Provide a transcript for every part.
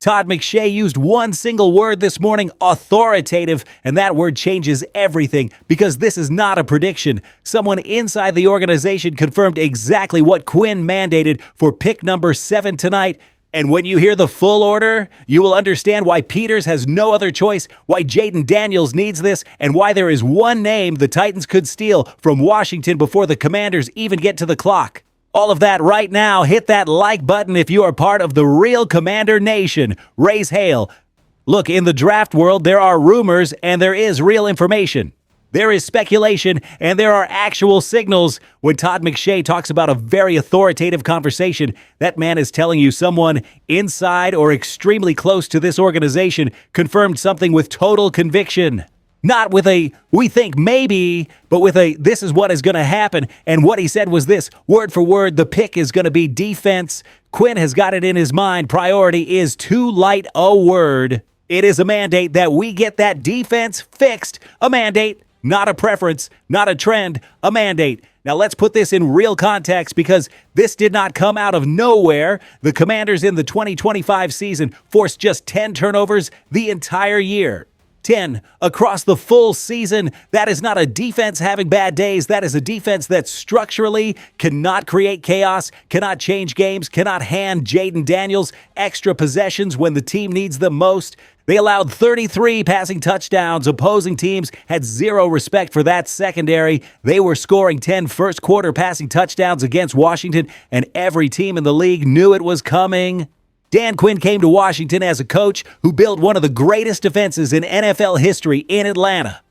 Todd McShay used one single word this morning, authoritative, and that word changes everything because this is not a prediction. Someone inside the organization confirmed exactly what Quinn mandated for pick number 7 tonight. And when you hear the full order, you will understand why Peters has no other choice, why Jaden Daniels needs this, and why there is one name the Titans could steal from Washington before the Commanders even get to the clock. All of that right now. Hit that like button if you are part of the real Commander Nation. Raise hail. Look, in the draft world, there are rumors and there is real information. There is speculation and there are actual signals. When Todd McShay talks about a very authoritative conversation, that man is telling you someone inside or extremely close to this organization confirmed something with total conviction. Not with a, we think maybe, but with a, this is what is going to happen. And what he said was this, word for word, the pick is going to be defense. Quinn has got it in his mind. Priority is too light a word. It is a mandate that we get that defense fixed. A mandate, not a preference, not a trend, a mandate. Now let's put this in real context because this did not come out of nowhere. The Commanders in the 2025 season forced just 10 turnovers the entire year. 10 across the full season. That is not a defense having bad days. That is a defense that structurally cannot create chaos, cannot change games, cannot hand Jaden Daniels extra possessions when the team needs them most. They allowed 33 passing touchdowns. Opposing teams had zero respect for that secondary. They were scoring 10 first-quarter passing touchdowns against Washington, and every team in the league knew it was coming. Dan Quinn came to Washington as a coach who built one of the greatest defenses in NFL history in Atlanta.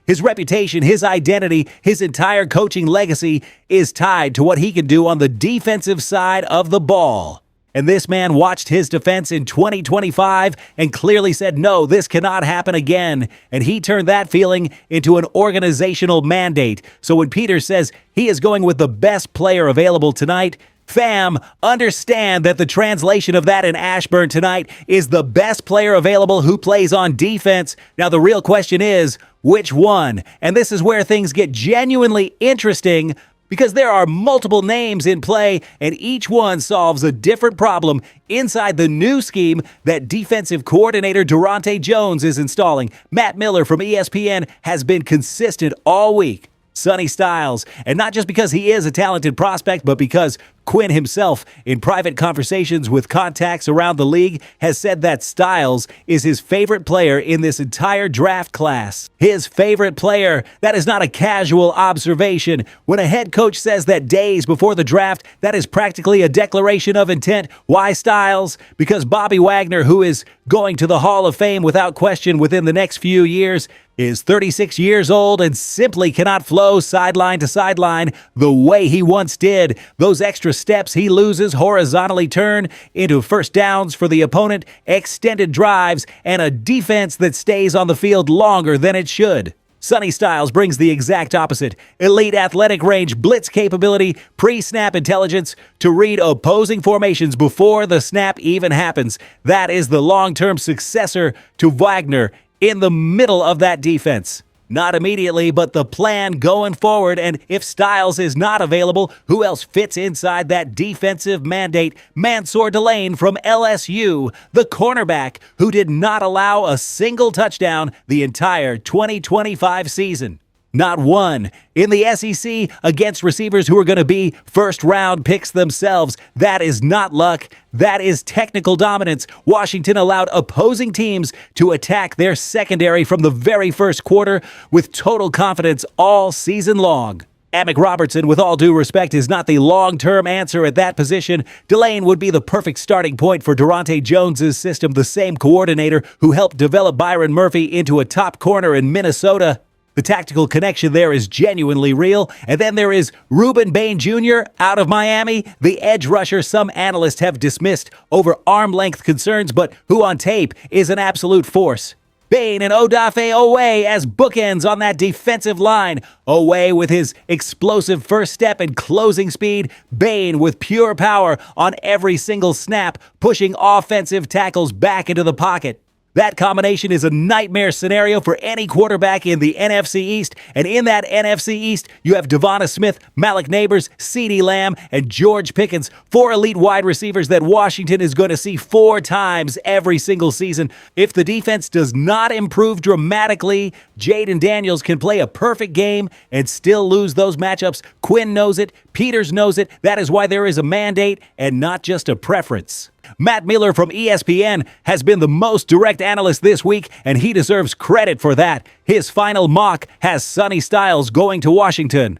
His reputation, his identity, his entire coaching legacy is tied to what he can do on the defensive side of the ball. And this man watched his defense in 2025 and clearly said, no, this cannot happen again. And he turned that feeling into an organizational mandate. So when Peters says he is going with the best player available tonight, fam, understand that the translation of that in Ashburn tonight is the best player available who plays on defense. Now, the real question is, which one? And this is where things get genuinely interesting because there are multiple names in play and each one solves a different problem inside the new scheme that defensive coordinator Durante Jones is installing. Matt Miller from ESPN has been consistent all week. Sonny Styles, and not just because he is a talented prospect, but because Quinn himself, in private conversations with contacts around the league, has said that Styles is his favorite player in this entire draft class. His favorite player. That is not a casual observation. When a head coach says that days before the draft, that is practically a declaration of intent. Why Styles? Because Bobby Wagner, who is going to the Hall of Fame without question within the next few years, is 36 years old and simply cannot flow sideline to sideline the way he once did. Those extra steps he loses horizontally turn into first downs for the opponent, extended drives, and a defense that stays on the field longer than it should. Sonny Styles brings the exact opposite. Elite athletic range, blitz capability, pre-snap intelligence to read opposing formations before the snap even happens. That is the long-term successor to Wagner in the middle of that defense. Not immediately, but the plan going forward. And if Styles is not available, who else fits inside that defensive mandate? Mansour Delane from LSU, the cornerback who did not allow a single touchdown the entire 2025 season. Not one. In the SEC, against receivers who are going to be first-round picks themselves. That is not luck. That is technical dominance. Washington allowed opposing teams to attack their secondary from the very first quarter with total confidence all season long. Amick Robertson, with all due respect, is not the long-term answer at that position. Delane would be the perfect starting point for Durante Jones' system, the same coordinator who helped develop Byron Murphy into a top corner in Minnesota. The tactical connection there is genuinely real. And then there is Reuben Bain Jr. out of Miami, the edge rusher some analysts have dismissed over arm-length concerns, but who on tape is an absolute force. Bain and Odafe Owe as bookends on that defensive line. Owe with his explosive first step and closing speed. Bain with pure power on every single snap, pushing offensive tackles back into the pocket. That combination is a nightmare scenario for any quarterback in the NFC East. And in that NFC East, you have Devonta Smith, Malik Neighbors, CeeDee Lamb, and George Pickens, 4 elite wide receivers that Washington is going to see 4 times every single season. If the defense does not improve dramatically, Jaden Daniels can play a perfect game and still lose those matchups. Quinn knows it. Peters knows it. That is why there is a mandate and not just a preference. Matt Miller from ESPN has been the most direct analyst this week, and he deserves credit for that. His final mock has Sonny Styles going to Washington.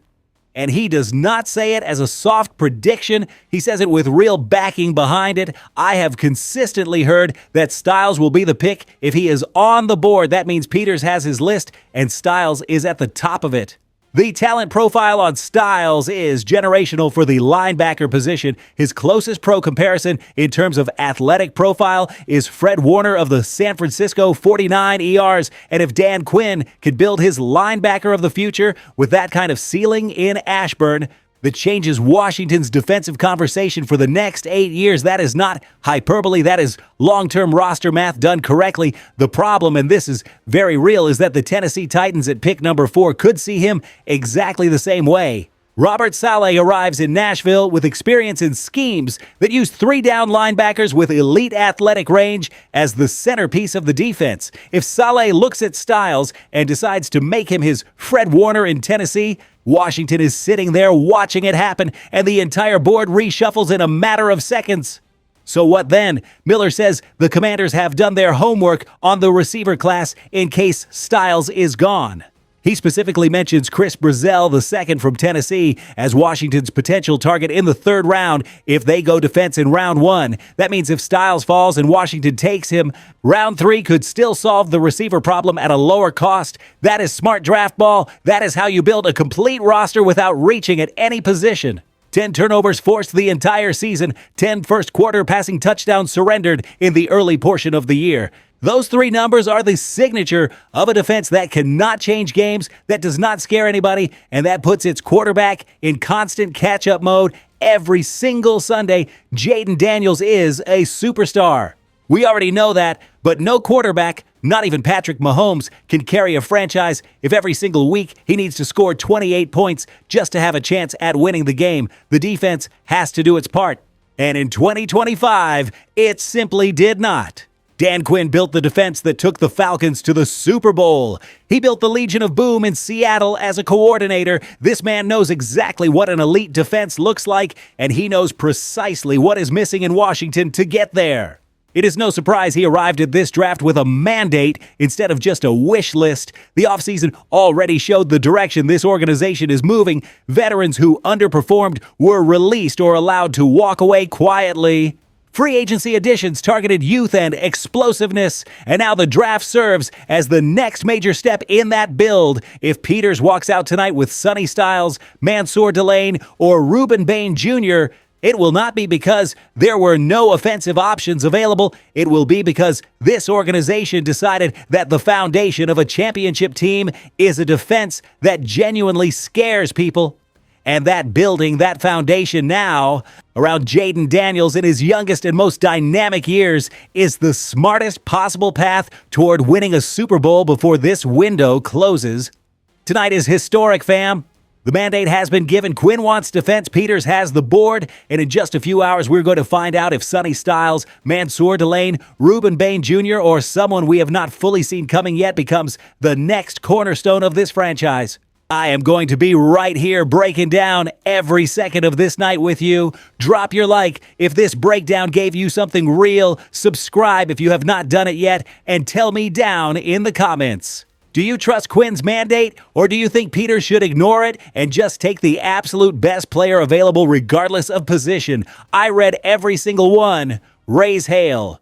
And he does not say it as a soft prediction. He says it with real backing behind it. I have consistently heard that Styles will be the pick. If he is on the board, that means Peters has his list, and Styles is at the top of it. The talent profile on Styles is generational for the linebacker position. His closest pro comparison in terms of athletic profile is Fred Warner of the San Francisco 49 ERs. And if Dan Quinn could build his linebacker of the future with that kind of ceiling in Ashburn, that changes Washington's defensive conversation for the next 8 years. That is not hyperbole. That is long-term roster math done correctly. The problem, and this is very real, is that the Tennessee Titans at pick number 4 could see him exactly the same way. Robert Saleh arrives in Nashville with experience in schemes that use 3-down linebackers with elite athletic range as the centerpiece of the defense. If Saleh looks at Styles and decides to make him his Fred Warner in Tennessee, Washington is sitting there watching it happen, and the entire board reshuffles in a matter of seconds. So what then? Miller says the Commanders have done their homework on the receiver class in case Styles is gone. He specifically mentions Chris Brazzell II from Tennessee as Washington's potential target in the 3rd round if they go defense in round 1. That means if Styles falls and Washington takes him, round 3 could still solve the receiver problem at a lower cost. That is smart draft ball. That is how you build a complete roster without reaching at any position. 10 turnovers forced the entire season, 10 first-quarter passing touchdowns surrendered in the early portion of the year. Those 3 numbers are the signature of a defense that cannot change games, that does not scare anybody, and that puts its quarterback in constant catch-up mode every single Sunday. Jaden Daniels is a superstar. We already know that, but no quarterback, not even Patrick Mahomes, can carry a franchise if every single week he needs to score 28 points just to have a chance at winning the game. The defense has to do its part. And in 2025, it simply did not. Dan Quinn built the defense that took the Falcons to the Super Bowl. He built the Legion of Boom in Seattle as a coordinator. This man knows exactly what an elite defense looks like, and he knows precisely what is missing in Washington to get there. It is no surprise he arrived at this draft with a mandate instead of just a wish list. The offseason already showed the direction this organization is moving. Veterans who underperformed were released or allowed to walk away quietly. Free agency additions targeted youth and explosiveness, and now the draft serves as the next major step in that build. If Peters walks out tonight with Sonny Styles, Mansour Delane, or Reuben Bain Jr., it will not be because there were no offensive options available. It will be because this organization decided that the foundation of a championship team is a defense that genuinely scares people. And that building, that foundation now around Jaden Daniels in his youngest and most dynamic years is the smartest possible path toward winning a Super Bowl before this window closes. Tonight is historic, fam. The mandate has been given. Quinn wants defense. Peters has the board. And in just a few hours, we're going to find out if Sonny Styles, Mansour Delane, Reuben Bain Jr., or someone we have not fully seen coming yet becomes the next cornerstone of this franchise. I am going to be right here breaking down every second of this night with you. Drop your like if this breakdown gave you something real. Subscribe if you have not done it yet, and tell me down in the comments. Do you trust Quinn's mandate, or do you think Peters should ignore it and just take the absolute best player available regardless of position? I read every single one. Raise hail.